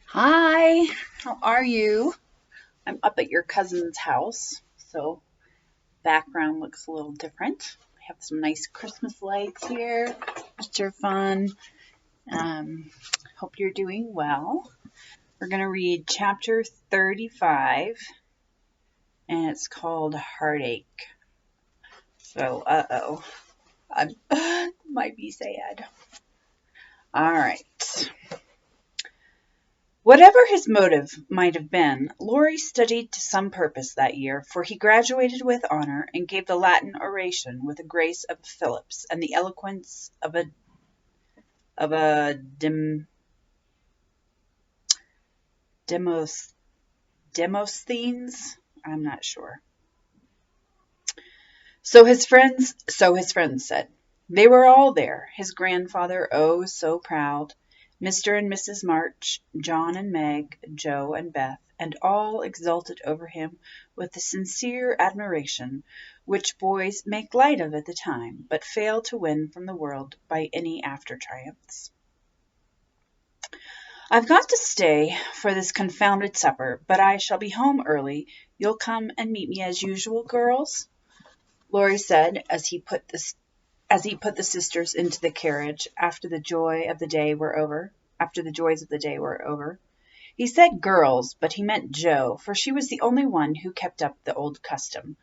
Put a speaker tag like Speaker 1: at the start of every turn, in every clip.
Speaker 1: Hi, how are you? I'm up at your cousin's house, so background looks a little different. I have some nice Christmas lights here, which are fun. Um, Hope you're doing well. We're going to read chapter 35, and it's called Heartache. So, I might be sad. All right. Whatever his motive might have been, Laurie studied to some purpose that year, for he graduated with honor and gave the Latin oration with the grace of Phillips and the eloquence of a Demos, Demosthenes. I'm not sure. So his friends said. They were all there, his grandfather, oh, so proud, Mr. and Mrs. March, John and Meg, Joe and Beth, and all exulted over him with the sincere admiration which boys make light of at the time, but fail to win from the world by any after triumphs. I've got to stay for this confounded supper, but I shall be home early. You'll come and meet me as usual, girls? Laurie said as he put the sisters into the carriage after the joys of the day were over. He said girls, but he meant Jo, for she was the only one who kept up the old custom.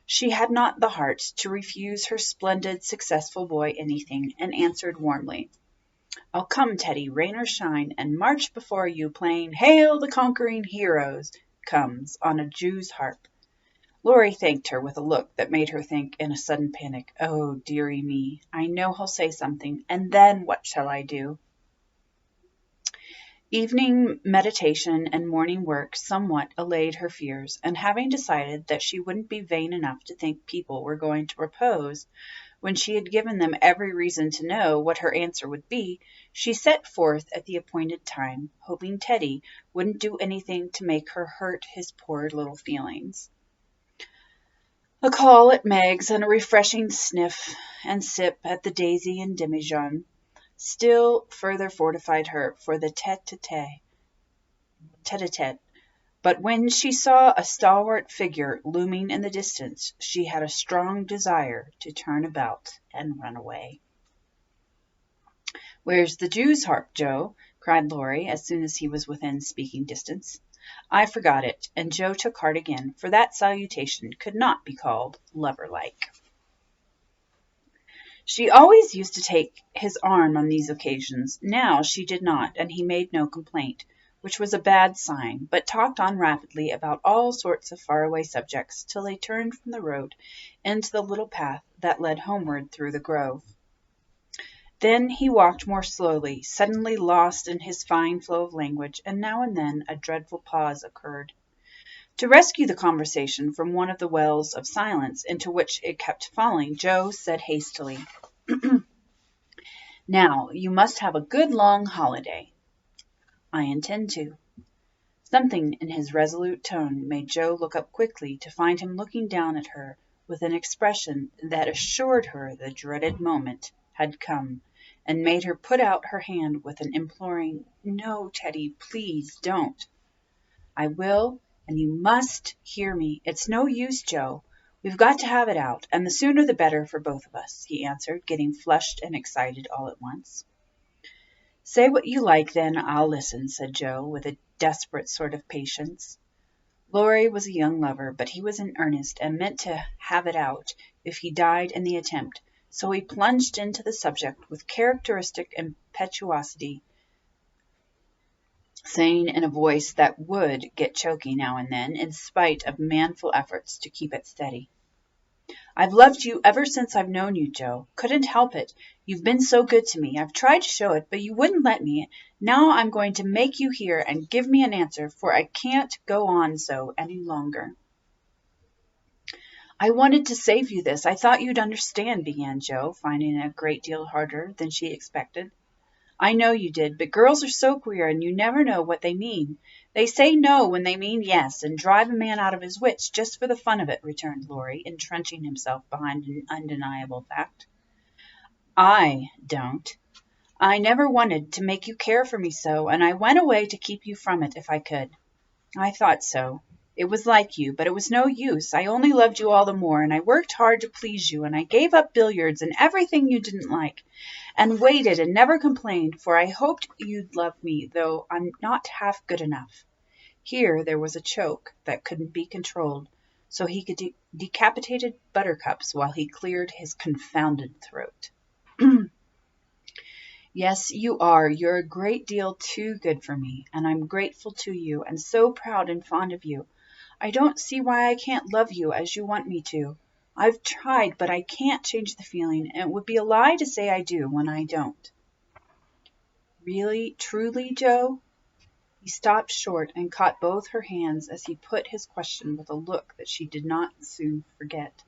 Speaker 1: She had not the heart to refuse her splendid, successful boy anything, and answered warmly, I'll come, Teddy, rain or shine, and march before you playing Hail the Conquering Heroes comes on a Jew's harp. Laurie thanked her with a look that made her think in a sudden panic, oh, dearie me, I know he'll say something, and then what shall I do? Evening meditation and morning work somewhat allayed her fears, and having decided that she wouldn't be vain enough to think people were going to propose when she had given them every reason to know what her answer would be, she set forth at the appointed time, hoping Teddy wouldn't do anything to make her hurt his poor little feelings. A call at Meg's and a refreshing sniff and sip at the Daisy and Demijohn still further fortified her for the tete-a-tete. But when she saw a stalwart figure looming in the distance, she had a strong desire to turn about and run away. Where's the Jew's harp, Joe? Cried Laurie as soon as he was within speaking distance. I forgot it, and Joe took heart again, for that salutation could not be called lover-like. She always used to take his arm on these occasions. Now she did not, and he made no complaint, which was a bad sign, but talked on rapidly about all sorts of far-away subjects till they turned from the road into the little path that led homeward through the grove. Then he walked more slowly, suddenly lost in his fine flow of language, and now and then a dreadful pause occurred. To rescue the conversation from one of the wells of silence into which it kept falling, Joe said hastily, Now, you must have a good long holiday. I intend to. Something in his resolute tone made Joe look up quickly to find him looking down at her with an expression that assured her the dreaded moment had come, and made her put out her hand with an imploring, No, Teddy, please don't. I will, and you must hear me. It's no use, Joe. We've got to have it out, and the sooner the better for both of us, he answered, getting flushed and excited all at once. Say what you like, then, I'll listen, said Joe, with a desperate sort of patience. Laurie was a young lover, but he was in earnest and meant to have it out if he died in the attempt, so he plunged into the subject with characteristic impetuosity, saying in a voice that would get choky now and then, in spite of manful efforts to keep it steady. I've loved you ever since I've known you, Joe. Couldn't help it. You've been so good to me. I've tried to show it, but you wouldn't let me. Now I'm going to make you hear and give me an answer, for I can't go on so any longer. I wanted to save you this. I thought you'd understand, began Joe, finding it a great deal harder than she expected. I know you did, but girls are so queer, and you never know what they mean. They say no when they mean yes, and drive a man out of his wits just for the fun of it, returned Laurie, entrenching himself behind an undeniable fact. I don't. I never wanted to make you care for me so, and I went away to keep you from it if I could. I thought so. It was like you, but it was no use. I only loved you all the more, and I worked hard to please you, and I gave up billiards and everything you didn't like, and waited and never complained, for I hoped you'd love me, though I'm not half good enough. Here there was a choke that couldn't be controlled, so he decapitated Buttercups while he cleared his confounded throat. Yes, you are. You're a great deal too good for me, and I'm grateful to you, and so proud and fond of you. I don't see why I can't love you as you want me to. I've tried, but I can't change the feeling, and it would be a lie to say I do when I don't. Really, truly, Joe? He stopped short and caught both her hands as he put his question with a look that she did not soon forget.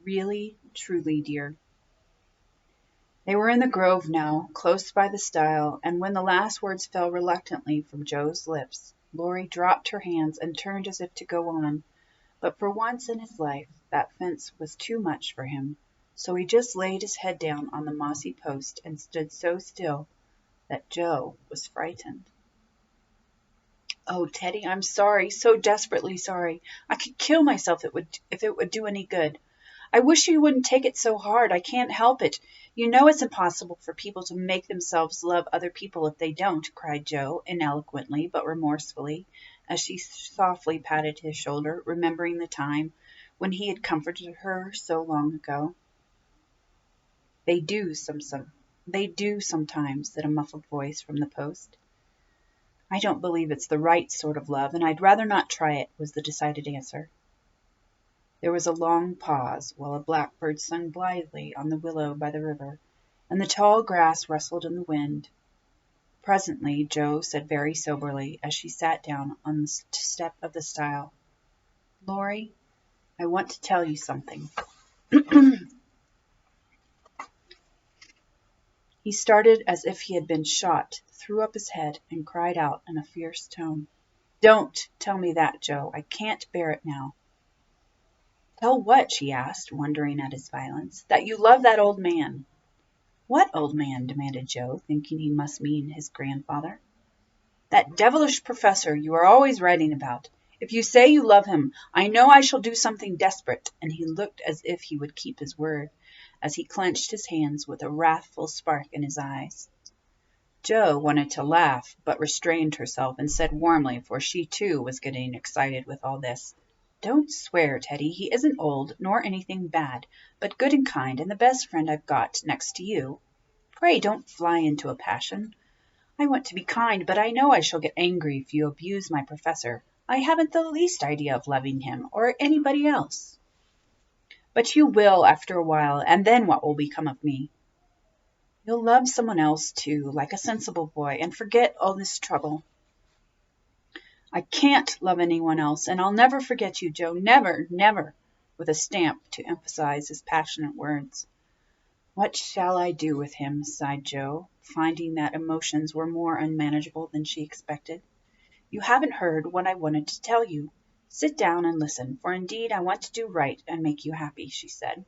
Speaker 1: Really, truly, dear. They were in the grove now, close by the stile, and when the last words fell reluctantly from Joe's lips, Laurie dropped her hands and turned as if to go on, but for once in his life that fence was too much for him, so he just laid his head down on the mossy post and stood so still that Joe was frightened. Oh, Teddy, I'm sorry, so desperately sorry. I could kill myself if it would do any good. I wish you wouldn't take it so hard. I can't help it. You know it's impossible for people to make themselves love other people if they don't, cried Joe, ineloquently but remorsefully, as she softly patted his shoulder, remembering the time when he had comforted her so long ago. They do sometimes, said a muffled voice from the post. I don't believe it's the right sort of love, and I'd rather not try it, was the decided answer. There was a long pause while a blackbird sung blithely on the willow by the river, and the tall grass rustled in the wind. Presently Joe said very soberly, as she sat down on the step of the stile, Laurie, I want to tell you something. He started as if he had been shot, threw up his head, and cried out in a fierce tone, Don't tell me that, Joe. I can't bear it now. Tell what? She asked, wondering at his violence. That you love that old man. What old man? Demanded Joe, thinking he must mean his grandfather. That devilish professor you are always writing about. If you say you love him, I know I shall do something desperate, and he looked as if he would keep his word, as he clenched his hands with a wrathful spark in his eyes. Joe wanted to laugh, but restrained herself and said warmly, for she too was getting excited with all this, Don't swear, Teddy. He isn't old, nor anything bad, but good and kind, and the best friend I've got next to you. Pray don't fly into a passion. I want to be kind, but I know I shall get angry if you abuse my professor. I haven't the least idea of loving him, or anybody else. But you will after a while, and then what will become of me? You'll love someone else, too, like a sensible boy, and forget all this trouble. I can't love anyone else, and I'll never forget you, Joe, never, never, with a stamp to emphasize his passionate words. What shall I do with him? Sighed Joe, finding that emotions were more unmanageable than she expected. You haven't heard what I wanted to tell you. Sit down and listen, for indeed I want to do right and make you happy, she said,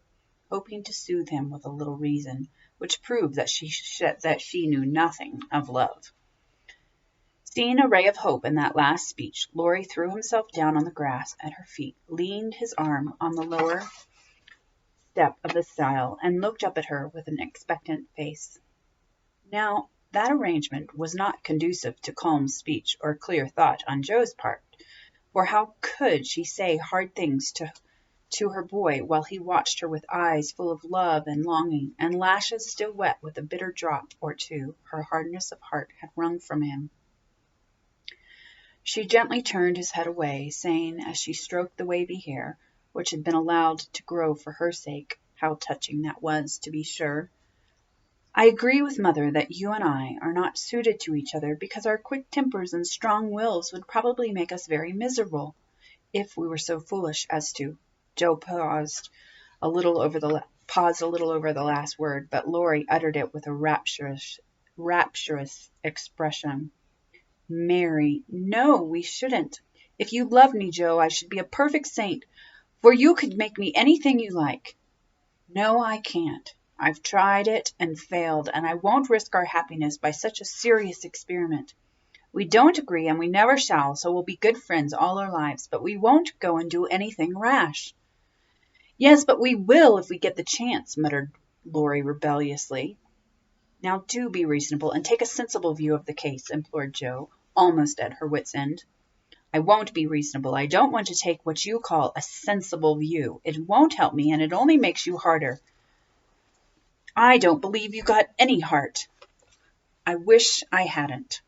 Speaker 1: hoping to soothe him with a little reason, which proved that she knew nothing of love. Seeing a ray of hope in that last speech, Laurie threw himself down on the grass at her feet, leaned his arm on the lower step of the stile, and looked up at her with an expectant face. Now, that arrangement was not conducive to calm speech or clear thought on Joe's part, for how could she say hard things to her boy while he watched her with eyes full of love and longing, and lashes still wet with a bitter drop or two her hardness of heart had wrung from him? She gently turned his head away, saying, as she stroked the wavy hair, which had been allowed to grow for her sake, how touching that was, to be sure, I agree with Mother that you and I are not suited to each other because our quick tempers and strong wills would probably make us very miserable, if we were so foolish as to. Joe paused a little over the last word, but Laurie uttered it with a rapturous expression. Mary, no, we shouldn't. If you loved me, Joe, I should be a perfect saint, for you could make me anything you like. No, I can't. I've tried it and failed, and I won't risk our happiness by such a serious experiment. We don't agree, and we never shall, so we'll be good friends all our lives, but we won't go and do anything rash." "Yes, but we will if we get the chance," muttered Laurie rebelliously. "Now do be reasonable and take a sensible view of the case," implored Jo, almost at her wits' end. "I won't be reasonable. I don't want to take what you call a sensible view. It won't help me, and it only makes you harder." "I don't believe you got any heart." "I wish I hadn't."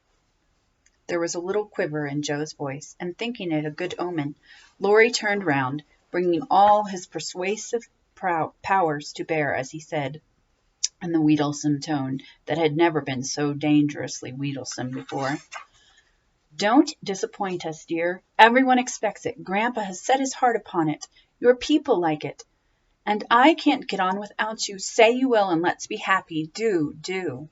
Speaker 1: There was a little quiver in Jo's voice, and thinking it a good omen, Laurie turned round, bringing all his persuasive powers to bear as he said, in the wheedlesome tone that had never been so dangerously wheedlesome before, "Don't disappoint us, dear. Everyone expects it. Grandpa has set his heart upon it. Your people like it. And I can't get on without you. Say you will, and let's be happy. Do, do."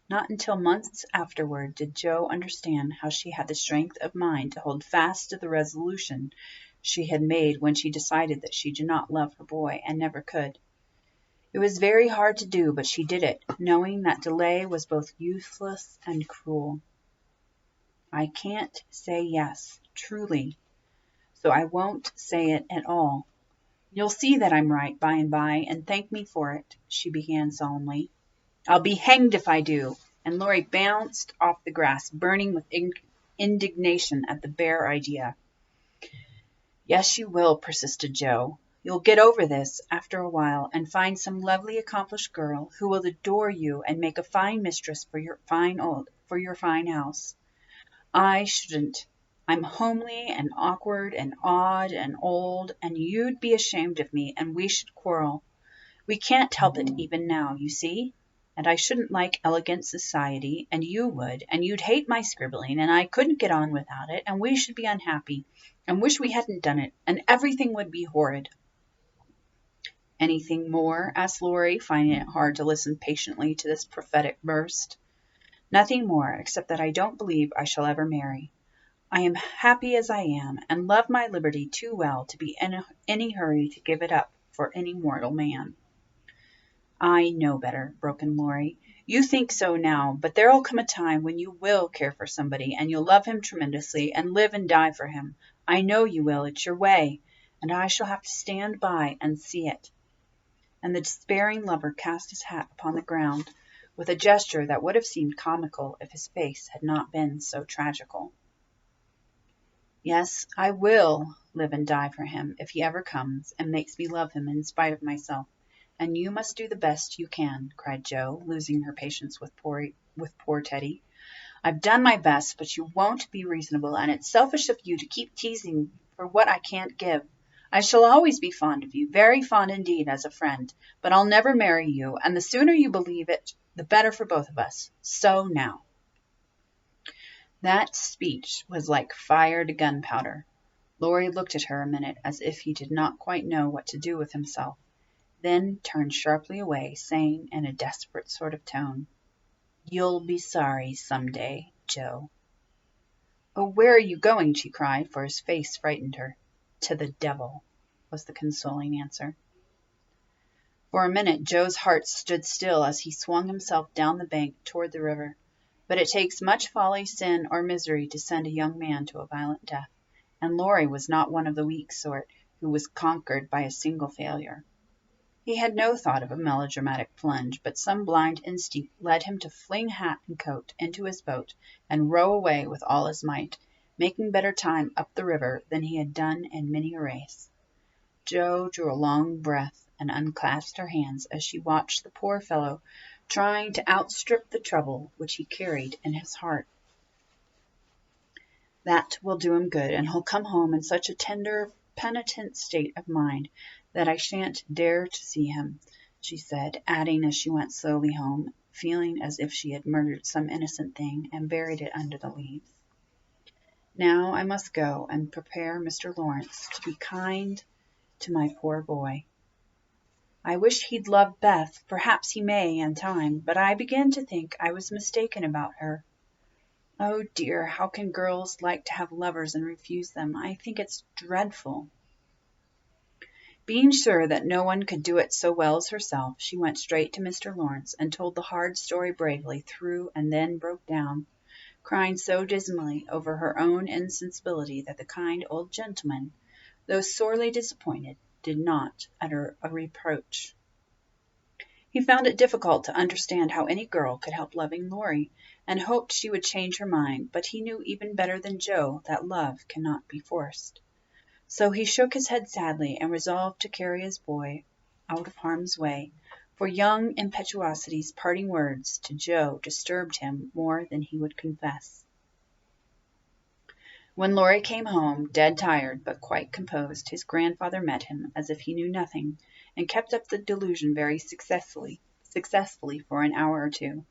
Speaker 1: Not until months afterward did Jo understand how she had the strength of mind to hold fast to the resolution she had made when she decided that she did not love her boy and never could. It was very hard to do, but she did it, knowing that delay was both useless and cruel. "I can't say yes, truly, so I won't say it at all. You'll see that I'm right by and by, and thank me for it," she began solemnly. "I'll be hanged if I do!" And Laurie bounced off the grass, burning with indignation at the bare idea. "Yes, you will," persisted Jo. "You'll get over this, after a while, and find some lovely, accomplished girl who will adore you and make a fine mistress for your fine house. I shouldn't. I'm homely and awkward and odd and old, and you'd be ashamed of me, and we should quarrel. We can't help it even now, you see. And I shouldn't like elegant society, and you would, and you'd hate my scribbling, and I couldn't get on without it, and we should be unhappy, and wish we hadn't done it, and everything would be horrid." "Anything more?" asked Laurie, finding it hard to listen patiently to this prophetic burst. "Nothing more, except that I don't believe I shall ever marry. I am happy as I am, and love my liberty too well to be in any hurry to give it up for any mortal man." "I know better," broke in Laurie. "You think so now, but there'll come a time when you will care for somebody, and you'll love him tremendously, and live and die for him. I know you will. It's your way, and I shall have to stand by and see it." And the despairing lover cast his hat upon the ground with a gesture that would have seemed comical if his face had not been so tragical. "Yes, I will live and die for him if he ever comes and makes me love him in spite of myself. And you must do the best you can," cried Jo, losing her patience with poor Teddy. "I've done my best, but you won't be reasonable, and it's selfish of you to keep teasing for what I can't give. I shall always be fond of you, very fond indeed as a friend, but I'll never marry you, and the sooner you believe it, the better for both of us. So now." That speech was like fire to gunpowder. Laurie looked at her a minute as if he did not quite know what to do with himself, then turned sharply away, saying in a desperate sort of tone, "You'll be sorry some day, Jo." "Oh, where are you going?" she cried, for his face frightened her. "To the devil," was the consoling answer. For a minute Jo's heart stood still as he swung himself down the bank toward the river. But it takes much folly, sin, or misery to send a young man to a violent death, and Laurie was not one of the weak sort who was conquered by a single failure. He had no thought of a melodramatic plunge, but some blind instinct led him to fling hat and coat into his boat and row away with all his might, making better time up the river than he had done in many a race. Jo drew a long breath and unclasped her hands as she watched the poor fellow trying to outstrip the trouble which he carried in his heart. "That will do him good, and he'll come home in such a tender, penitent state of mind that I shan't dare to see him," she said, adding as she went slowly home, feeling as if she had murdered some innocent thing and buried it under the leaves. "Now I must go and prepare Mr. Lawrence to be kind to my poor boy. I wish he'd love Beth. Perhaps he may in time, but I begin to think I was mistaken about her. Oh dear, how can girls like to have lovers and refuse them? I think it's dreadful." Being sure that no one could do it so well as herself, she went straight to Mr. Lawrence and told the hard story bravely through and then broke down, crying so dismally over her own insensibility that the kind old gentleman, though sorely disappointed, did not utter a reproach. He found it difficult to understand how any girl could help loving Laurie, and hoped she would change her mind, but he knew even better than Joe that love cannot be forced. So he shook his head sadly and resolved to carry his boy out of harm's way, for young impetuosity's parting words to Joe disturbed him more than he would confess. When Laurie came home, dead tired but quite composed, his grandfather met him as if he knew nothing, and kept up the delusion very successfully for an hour or two.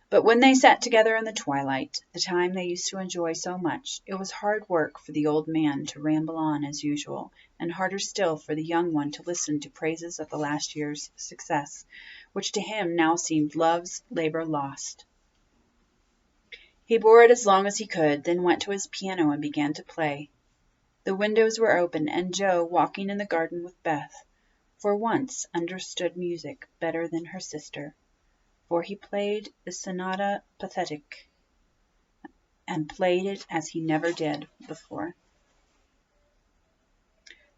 Speaker 1: But when they sat together in the twilight, the time they used to enjoy so much, it was hard work for the old man to ramble on as usual, and harder still for the young one to listen to praises of the last year's success, which to him now seemed love's labor lost. He bore it as long as he could, then went to his piano and began to play. The windows were open, and Joe, walking in the garden with Beth, for once understood music better than her sister, for he played the Sonata Pathetique, and played it as he never did before.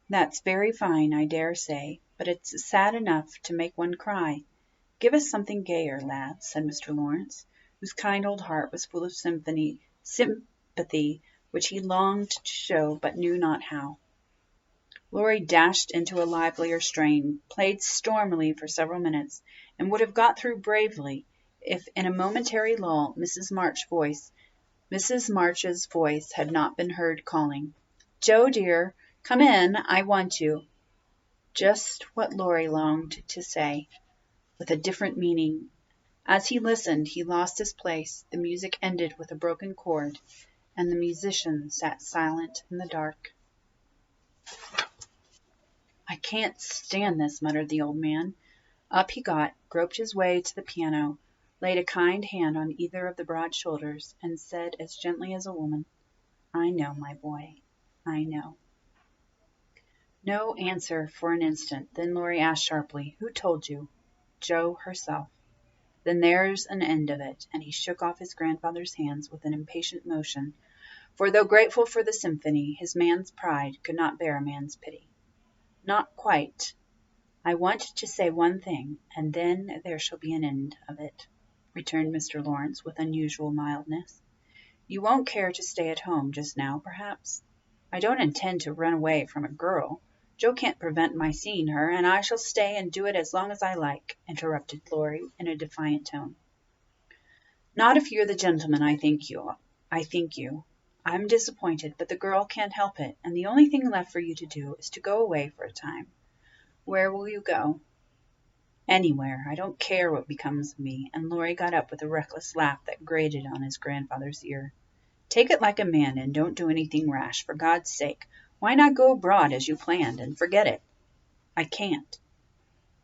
Speaker 1: "That's very fine, I dare say, but it's sad enough to make one cry. Give us something gayer, lad," said Mr. Lawrence, whose kind old heart was full of sympathy, which he longed to show but knew not how. Laurie dashed into a livelier strain, played stormily for several minutes, and would have got through bravely if in a momentary lull Mrs. March's voice had not been heard calling, "Joe, dear, come in, I want you." Just what Laurie longed to say, with a different meaning. As he listened, he lost his place, the music ended with a broken chord, and the musician sat silent in the dark. "I can't stand this," muttered the old man. Up he got, groped his way to the piano, laid a kind hand on either of the broad shoulders, and said as gently as a woman, "I know, my boy, I know." No answer for an instant. Then Laurie asked sharply, "Who told you?" "Joe herself." "Then there's an end of it," and he shook off his grandfather's hands with an impatient motion, for though grateful for the symphony, his man's pride could not bear a man's pity. "Not quite. I want to say one thing, and then there shall be an end of it," returned Mr. Lawrence with unusual mildness. "You won't care to stay at home just now, perhaps?" "I don't intend to run away from a girl. Joe can't prevent my seeing her, and I shall stay and do it as long as I like," interrupted Laurie in a defiant tone. "Not if you're the gentleman I think you. I'm disappointed, but the girl can't help it, and the only thing left for you to do is to go away for a time." "Where will you go?" "Anywhere. I don't care what becomes of me," and Laurie got up with a reckless laugh that grated on his grandfather's ear. "Take it like a man, and don't do anything rash, for God's sake. Why not go abroad as you planned, and forget it?" "I can't."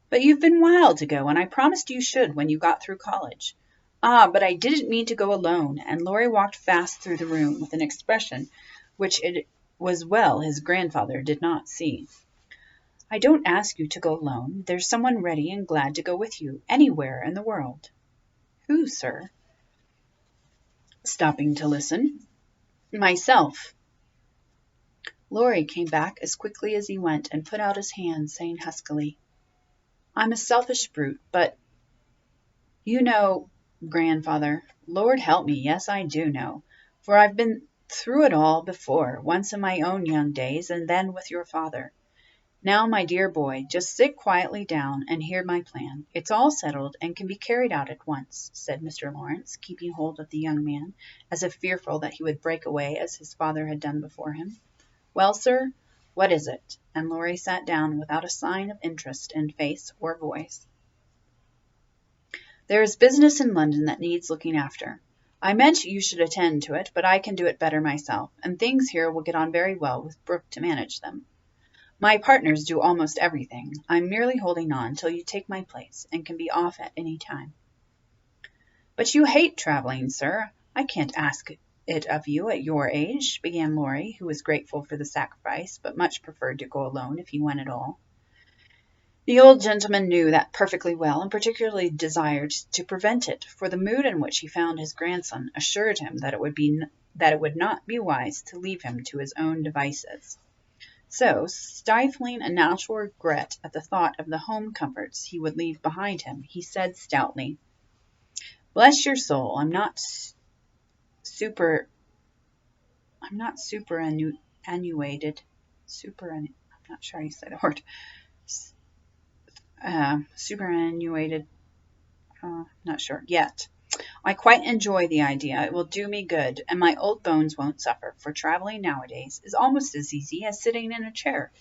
Speaker 1: "But you've been wild to go, and I promised you should when you got through college." "Ah, but I didn't mean to go alone," and Laurie walked fast through the room with an expression which it was well his grandfather did not see. "I don't ask you to go alone. There's someone ready and glad to go with you, anywhere in the world." "Who, sir?" Stopping to listen. "Myself." Laurie came back as quickly as he went and put out his hand, saying huskily, "I'm a selfish brute, but you know, grandfather, Lord help me, yes, I do know, for I've been through it all before, once in my own young days, and then with your father. Now, my dear boy, just sit quietly down and hear my plan. It's all settled and can be carried out at once," said Mr. Lawrence, keeping hold of the young man, as if fearful that he would break away as his father had done before him. "Well, sir, what is it?" And Laurie sat down without a sign of interest in face or voice. "There is business in London that needs looking after. I meant you should attend to it, but I can do it better myself, and things here will get on very well with Brooke to manage them. My partners do almost everything. I'm merely holding on till you take my place, and can be off at any time." "But you hate traveling, sir. I can't ask it of you at your age," began Laurie, who was grateful for the sacrifice, but much preferred to go alone if he went at all. The old gentleman knew that perfectly well, and particularly desired to prevent it, for the mood in which he found his grandson assured him that it would not be wise to leave him to his own devices. So, stifling a natural regret at the thought of the home comforts he would leave behind him, he said stoutly, "Bless your soul, I'm not superannuated. I'm not sure how you say the word. Superannuated. Not sure yet. I quite enjoy the idea. It will do me good, and my old bones won't suffer, for traveling nowadays is almost as easy as sitting in a chair."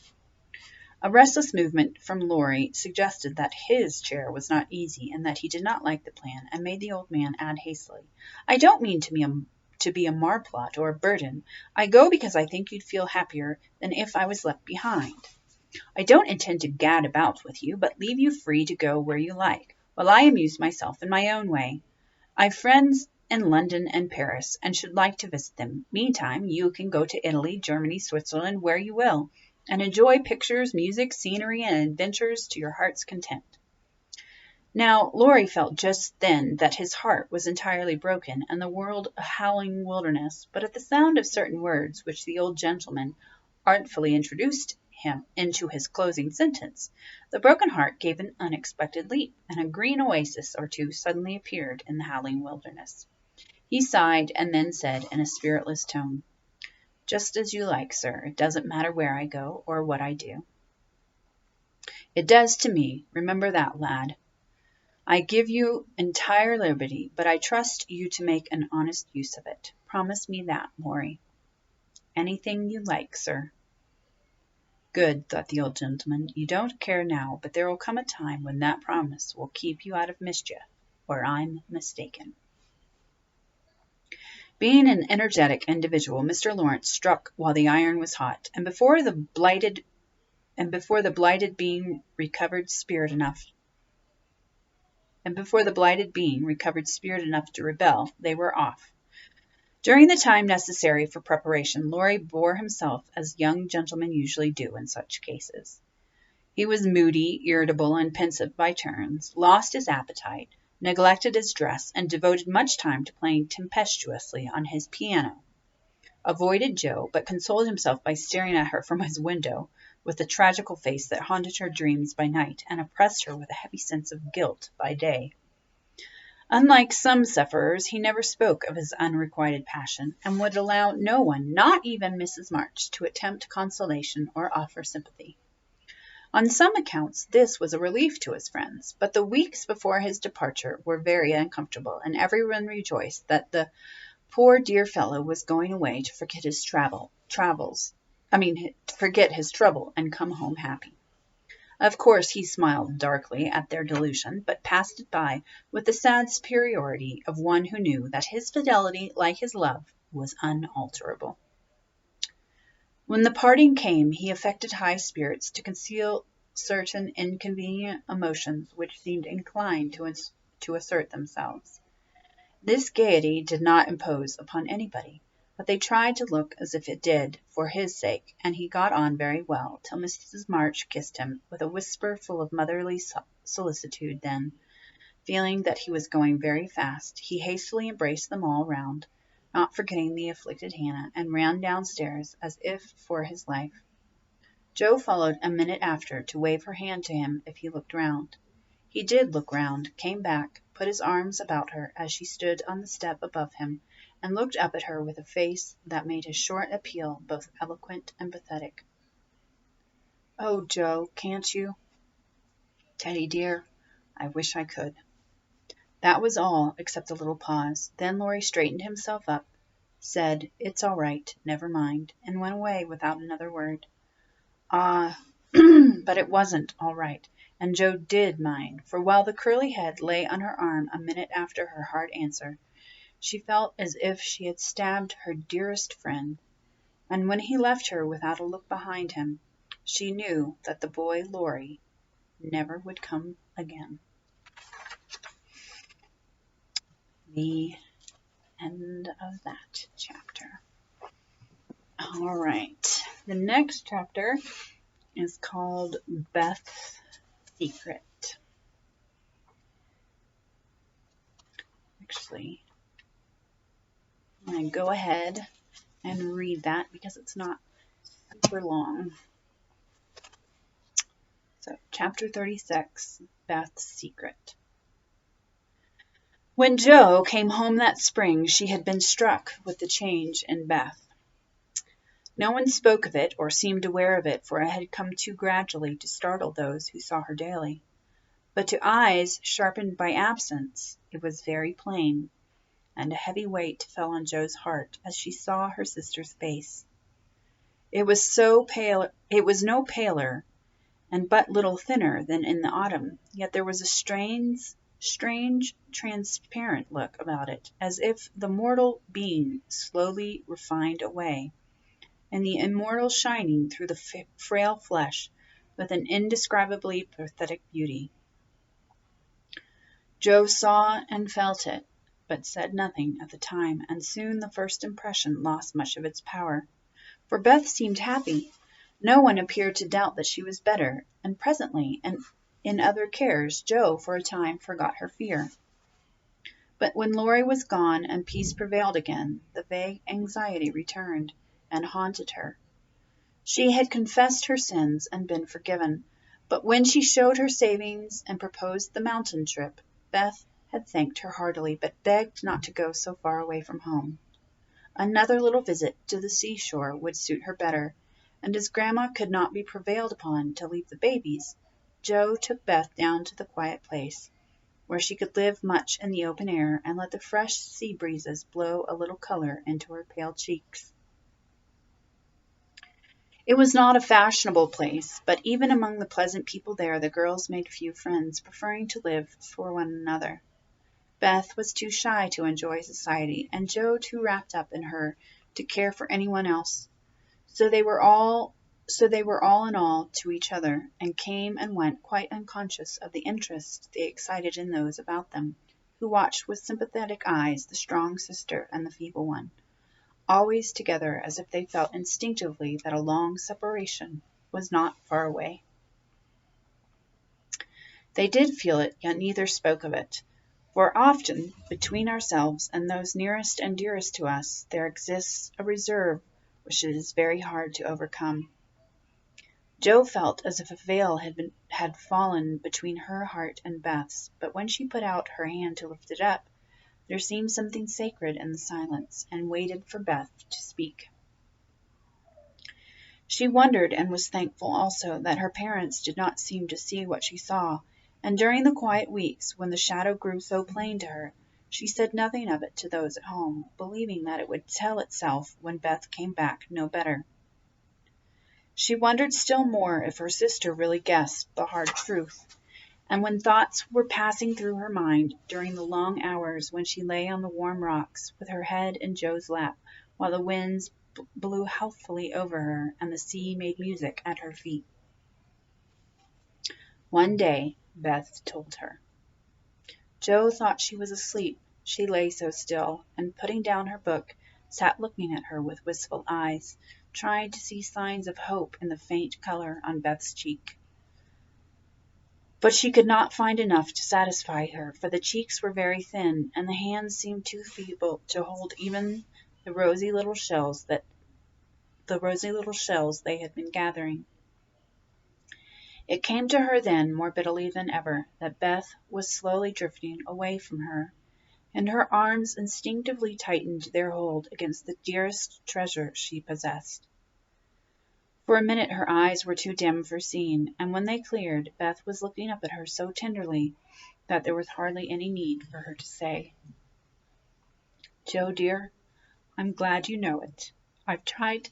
Speaker 1: A restless movement from Laurie suggested that his chair was not easy, and that he did not like the plan, and made the old man add hastily, "I don't mean to be a marplot or a burden. I go because I think you'd feel happier than if I was left behind. I don't intend to gad about with you, but leave you free to go where you like, while I amuse myself in my own way. I've friends in London and Paris, and should like to visit them. Meantime, you can go to Italy, Germany, Switzerland, where you will, and enjoy pictures, music, scenery, and adventures to your heart's content." Now, Laurie felt just then that his heart was entirely broken, and the world a howling wilderness, but at the sound of certain words which the old gentleman artfully introduced him into his closing sentence, the broken heart gave an unexpected leap, and a green oasis or two suddenly appeared in the howling wilderness. He sighed, and then said in a spiritless tone, "Just as you like, sir. It doesn't matter where I go, or what I do." "It does to me. Remember that, lad. I give you entire liberty, but I trust you to make an honest use of it. Promise me that, Laurie." "Anything you like, sir." "Good," thought the old gentleman. "You don't care now, but there will come a time when that promise will keep you out of mischief, or I'm mistaken." Being an energetic individual, Mr. Lawrence struck while the iron was hot, and before the blighted being recovered spirit enough to rebel, they were off. During the time necessary for preparation, Laurie bore himself as young gentlemen usually do in such cases. He was moody, irritable, and pensive by turns, lost his appetite, neglected his dress, and devoted much time to playing tempestuously on his piano. Avoided Jo, but consoled himself by staring at her from his window with a tragical face that haunted her dreams by night and oppressed her with a heavy sense of guilt by day. Unlike some sufferers, he never spoke of his unrequited passion, and would allow no one, not even Mrs. March, to attempt consolation or offer sympathy. On some accounts this was a relief to his friends, but the weeks before his departure were very uncomfortable, and everyone rejoiced that the poor dear fellow was going away to forget his trouble and come home happy. Of course he smiled darkly at their delusion, but passed it by with the sad superiority of one who knew that his fidelity, like his love, was unalterable. When the parting came, he affected high spirits to conceal certain inconvenient emotions which seemed inclined to assert themselves. This gaiety did not impose upon anybody, but they tried to look as if it did, for his sake, and he got on very well, till Mrs. March kissed him, with a whisper full of motherly solicitude. Then, feeling that he was going very fast, he hastily embraced them all round, not forgetting the afflicted Hannah, and ran downstairs as if for his life. Jo followed a minute after to wave her hand to him if he looked round. He did look round, came back, put his arms about her as she stood on the step above him, and looked up at her with a face that made his short appeal both eloquent and pathetic. "Oh, Jo, can't you?" "Teddy, dear, I wish I could." That was all, except a little pause. Then Laurie straightened himself up, said, "It's all right, never mind," and went away without another word. Ah, but it wasn't all right, and Jo did mind, for while the curly head lay on her arm a minute after her hard answer, she felt as if she had stabbed her dearest friend, and when he left her without a look behind him, she knew that the boy Laurie never would come again. The end of that chapter. All right, the next chapter is called Beth secret. Actually, I'm going to go ahead and read that because it's not super long. So, chapter 36, Beth's Secret. When Jo came home that spring, she had been struck with the change in Beth. No one spoke of it or seemed aware of it, for it had come too gradually to startle those who saw her daily. But to eyes sharpened by absence, it was very plain, and a heavy weight fell on Jo's heart as she saw her sister's face. It was no paler, and but little thinner than in the autumn, yet there was a strange, transparent look about it, as if the mortal being slowly refined away, and the immortal shining through the frail flesh with an indescribably pathetic beauty. Jo saw and felt it, but said nothing at the time, and soon the first impression lost much of its power. For Beth seemed happy. No one appeared to doubt that she was better, and presently, and in other cares, Jo for a time forgot her fear. But when Laurie was gone and peace prevailed again, the vague anxiety returned and haunted her. She had confessed her sins and been forgiven, but when she showed her savings and proposed the mountain trip, Beth had thanked her heartily, but begged not to go so far away from home. Another little visit to the seashore would suit her better, and as Grandma could not be prevailed upon to leave the babies, Jo took Beth down to the quiet place, where she could live much in the open air and let the fresh sea breezes blow a little color into her pale cheeks. It was not a fashionable place, but even among the pleasant people there the girls made few friends, preferring to live for one another. Beth was too shy to enjoy society, and Jo too wrapped up in her to care for anyone else. So they were all in all to each other, and came and went quite unconscious of the interest they excited in those about them, who watched with sympathetic eyes the strong sister and the feeble one, always together, as if they felt instinctively that a long separation was not far away. They did feel it, yet neither spoke of it. For often, between ourselves and those nearest and dearest to us, there exists a reserve which it is very hard to overcome. Jo felt as if a veil had fallen between her heart and Beth's, but when she put out her hand to lift it up, there seemed something sacred in the silence, and waited for Beth to speak. She wondered and was thankful also that her parents did not seem to see what she saw, and during the quiet weeks, when the shadow grew so plain to her, she said nothing of it to those at home, believing that it would tell itself when Beth came back no better. She wondered still more if her sister really guessed the hard truth, and when thoughts were passing through her mind during the long hours when she lay on the warm rocks with her head in Jo's lap, while the winds blew healthfully over her and the sea made music at her feet. One day, Beth told her. Jo thought she was asleep, she lay so still, and putting down her book, sat looking at her with wistful eyes, trying to see signs of hope in the faint color on Beth's cheek. But she could not find enough to satisfy her, for the cheeks were very thin, and the hands seemed too feeble to hold even the rosy little shells they had been gathering. It came to her then, more bitterly than ever, that Beth was slowly drifting away from her, and her arms instinctively tightened their hold against the dearest treasure she possessed. For a minute her eyes were too dim for seeing, and when they cleared, Beth was looking up at her so tenderly that there was hardly any need for her to say, "Jo, dear, I'm glad you know it. I've tried to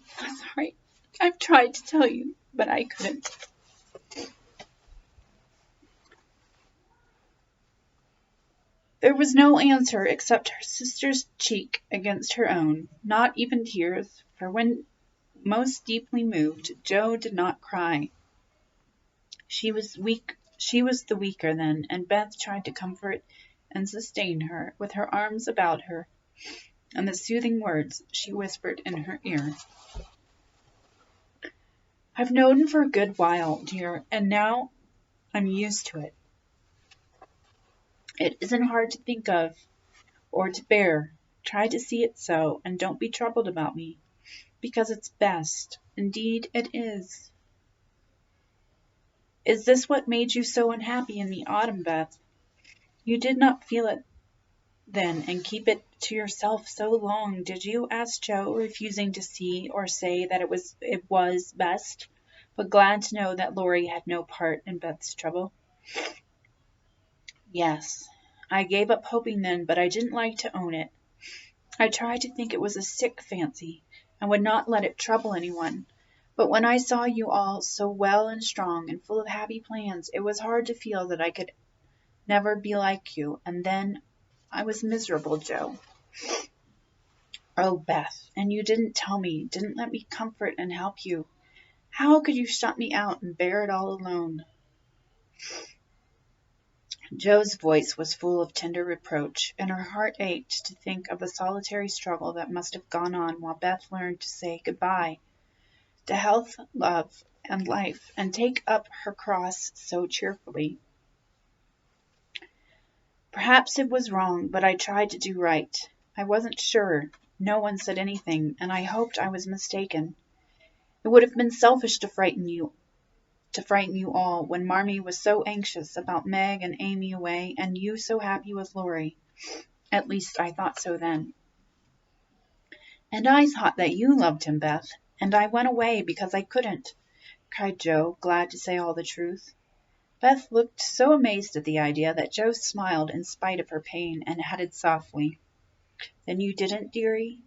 Speaker 1: tell you, but I couldn't." There was no answer except her sister's cheek against her own, not even tears, for when most deeply moved, Jo did not cry. She was the weaker then, and Beth tried to comfort and sustain her with her arms about her and the soothing words she whispered in her ear. "I've known for a good while, dear, and now I'm used to it. It isn't hard to think of or to bear. Try to see it so, and don't be troubled about me, because it's best. Indeed, it is. Is this what made you so unhappy in the autumn, Beth? You did not feel it then and keep it to yourself so long, did you? Asked Joe, refusing to see or say that it was best, but glad to know that Laurie had no part in Beth's trouble. Yes, I gave up hoping then, but I didn't like to own it. I tried to think it was a sick fancy, and would not let it trouble anyone. But when I saw you all so well and strong and full of happy plans, it was hard to feel that I could never be like you, and then I was miserable, Joe. Oh, Beth, and you didn't tell me, didn't let me comfort and help you. How could you shut me out and bear it all alone? Joe's voice was full of tender reproach, and her heart ached to think of the solitary struggle that must have gone on while Beth learned to say good-bye to health, love, and life, and take up her cross so cheerfully. Perhaps it was wrong, but I tried to do right. I wasn't sure. No one said anything, and I hoped I was mistaken. It would have been selfish to frighten you all when Marmee was so anxious about Meg and Amy away, and you so happy with Laurie. At least I thought so then. And I thought that you loved him, Beth, and I went away because I couldn't, cried Joe, glad to say all the truth. Beth looked so amazed at the idea that Joe smiled in spite of her pain and added softly, Then you didn't, dearie?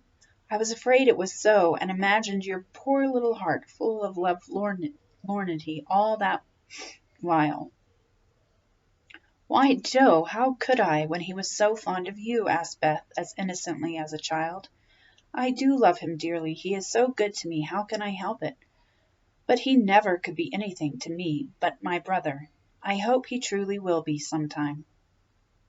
Speaker 1: I was afraid it was so, and imagined your poor little heart full of lovelornity all that while. Why, Joe, how could I, when he was so fond of you? Asked Beth, as innocently as a child. I do love him dearly. He is so good to me. How can I help it? But he never could be anything to me but my brother. I hope he truly will be some time.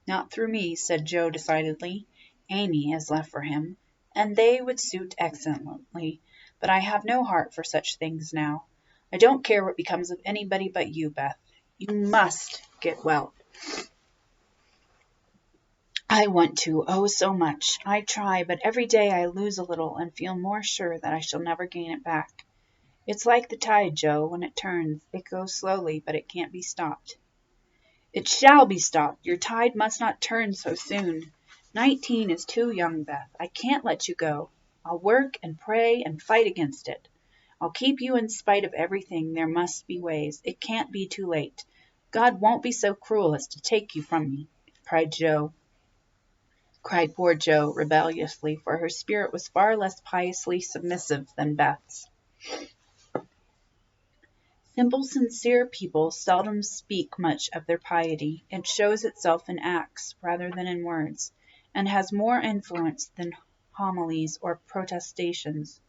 Speaker 1: Not through me, said Joe decidedly. Amy is left for him, and they would suit excellently, but I have no heart for such things now. I don't care what becomes of anybody but you, Beth. You must get well. I want to, oh, so much. I try, but every day I lose a little and feel more sure that I shall never gain it back. It's like the tide, Joe. When it turns, it goes slowly, but it can't be stopped. It shall be stopped. Your tide must not turn so soon. 19 is too young, Beth. I can't let you go. I'll work and pray and fight against it. I'll keep you in spite of everything. There must be ways. It can't be too late. God won't be so cruel as to take you from me, cried poor Joe rebelliously, for her spirit was far less piously submissive than Beth's. Simple, sincere people seldom speak much of their piety. It shows itself in acts rather than in words, and has more influence than homilies or protestations.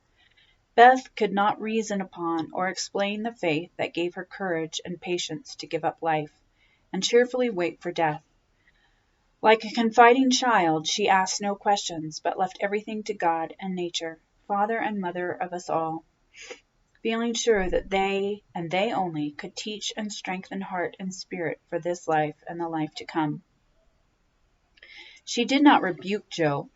Speaker 1: Beth could not reason upon or explain the faith that gave her courage and patience to give up life, and cheerfully wait for death. Like a confiding child, she asked no questions, but left everything to God and nature, Father and Mother of us all, feeling sure that they, and they only, could teach and strengthen heart and spirit for this life and the life to come. She did not rebuke Joe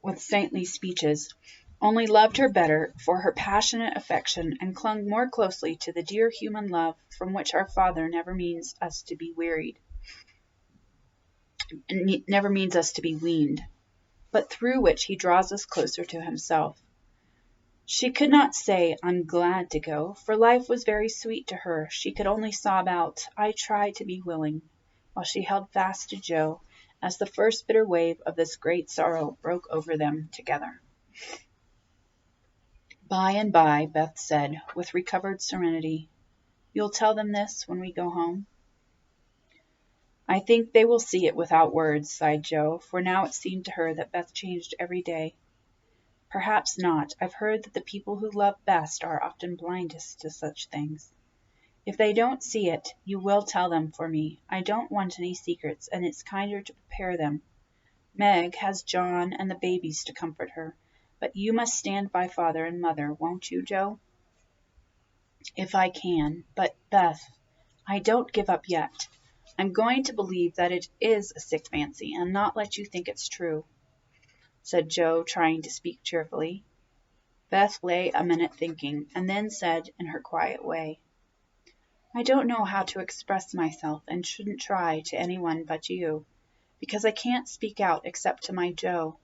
Speaker 1: with saintly speeches, only loved her better for her passionate affection and clung more closely to the dear human love from which our Father never means us to be weaned, but through which he draws us closer to himself. She could not say, I'm glad to go, for life was very sweet to her. She could only sob out, I try to be willing, while she held fast to Joe, as the first bitter wave of this great sorrow broke over them together. By and by, Beth said, with recovered serenity, You'll tell them this when we go home? I think they will see it without words, sighed Joe, for now it seemed to her that Beth changed every day. Perhaps not. I've heard that the people who love best are often blindest to such things. If they don't see it, you will tell them for me. I don't want any secrets, and it's kinder to prepare them. Meg has John and the babies to comfort her, but you must stand by Father and Mother, won't you, Joe? If I can. But, Beth, I don't give up yet. I'm going to believe that it is a sick fancy and not let you think it's true," said Joe, trying to speak cheerfully. Beth lay a minute thinking, and then said in her quiet way, "I don't know how to express myself and shouldn't try to anyone but you, because I can't speak out except to my Joe.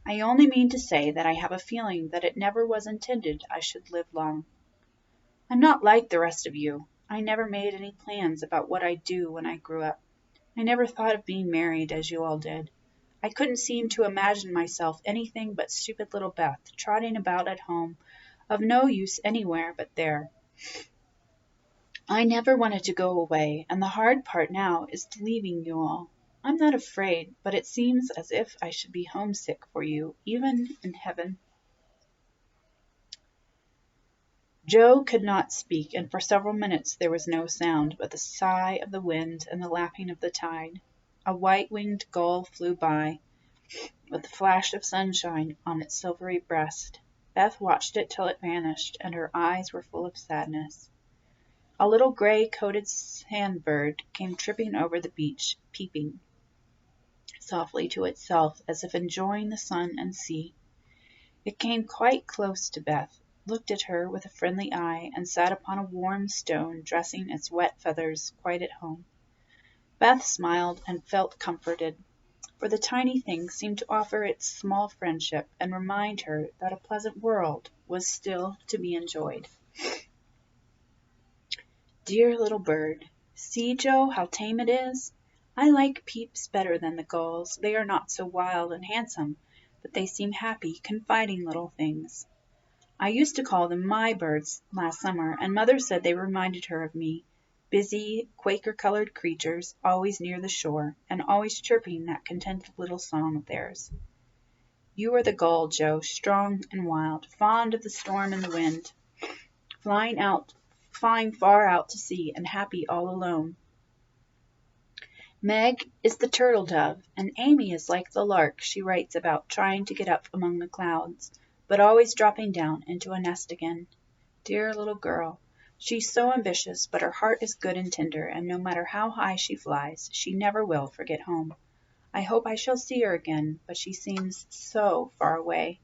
Speaker 1: I only mean to say that I have a feeling that it never was intended I should live long. I'm not like the rest of you. I never made any plans about what I'd do when I grew up. I never thought of being married as you all did. I couldn't seem to imagine myself anything but stupid little Beth, trotting about at home, of no use anywhere but there. I never wanted to go away, and the hard part now is leaving you all. I'm not afraid, but it seems as if I should be homesick for you, even in heaven." Joe could not speak, and for several minutes there was no sound but the sigh of the wind and the lapping of the tide. A white-winged gull flew by, with a flash of sunshine on its silvery breast. Beth watched it till it vanished, and her eyes were full of sadness. A little gray-coated sandbird came tripping over the beach, peeping softly to itself as if enjoying the sun and sea. It came quite close to Beth, looked at her with a friendly eye, and sat upon a warm stone, dressing its wet feathers quite at home. Beth smiled and felt comforted, for the tiny thing seemed to offer its small friendship and remind her that a pleasant world was still to be enjoyed. "Dear little bird, see, Joe, how tame it is. I like Peeps better than the gulls. They are not so wild and handsome, but they seem happy, confiding little things. I used to call them my birds last summer, and Mother said they reminded her of me, busy, Quaker-colored creatures, always near the shore, and always chirping that contented little song of theirs. You are the gull, Joe, strong and wild, fond of the storm and the wind, flying far out to sea, and happy all alone. Meg is the turtle dove, and Amy is like the lark she writes about, trying to get up among the clouds, but always dropping down into a nest again. Dear little girl, she's so ambitious, but her heart is good and tender, and no matter how high she flies, she never will forget home. I hope I shall see her again, but she seems so far away.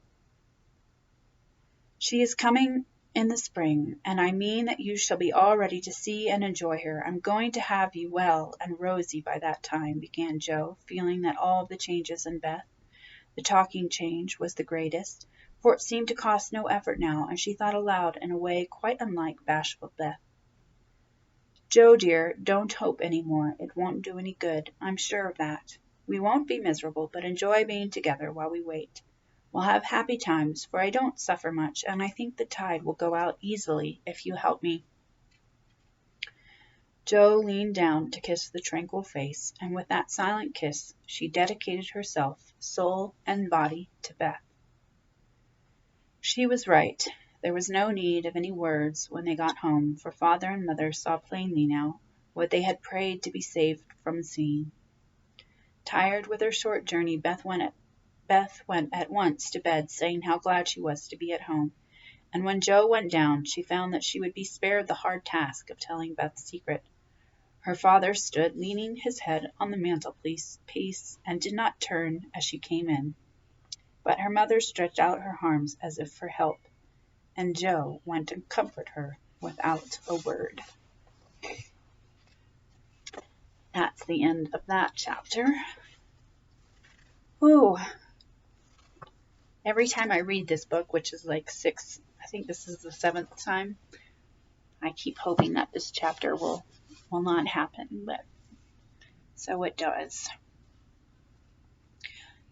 Speaker 1: She is coming in the spring, and I mean that you shall be all ready to see and enjoy her. I'm going to have you well and rosy by that time," began Joe, feeling that all of the changes in Beth, the talking change was the greatest, for it seemed to cost no effort now, and she thought aloud in a way quite unlike bashful Beth. "Joe, dear, don't hope any more. It won't do any good. I'm sure of that. We won't be miserable, but enjoy being together while we wait. We'll have happy times, for I don't suffer much, and I think the tide will go out easily if you help me." Joe leaned down to kiss the tranquil face, and with that silent kiss she dedicated herself, soul and body, to Beth. She was right. There was no need of any words when they got home, for Father and Mother saw plainly now what they had prayed to be saved from seeing. Tired with her short journey, Beth went at once to bed, saying how glad she was to be at home, and when Joe went down, she found that she would be spared the hard task of telling Beth's secret. Her father stood leaning his head on the mantelpiece and did not turn as she came in, but her mother stretched out her arms as if for help, and Joe went to comfort her without a word. That's the end of that chapter. Ooh. Every time I read this book, which is like I think this is the 7th time, I keep hoping that this chapter will not happen, but so it does.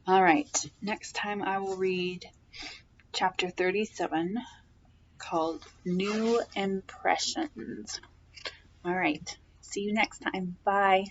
Speaker 1: All right, next time I will read chapter 37, called New Impressions. All right, see you next time. Bye.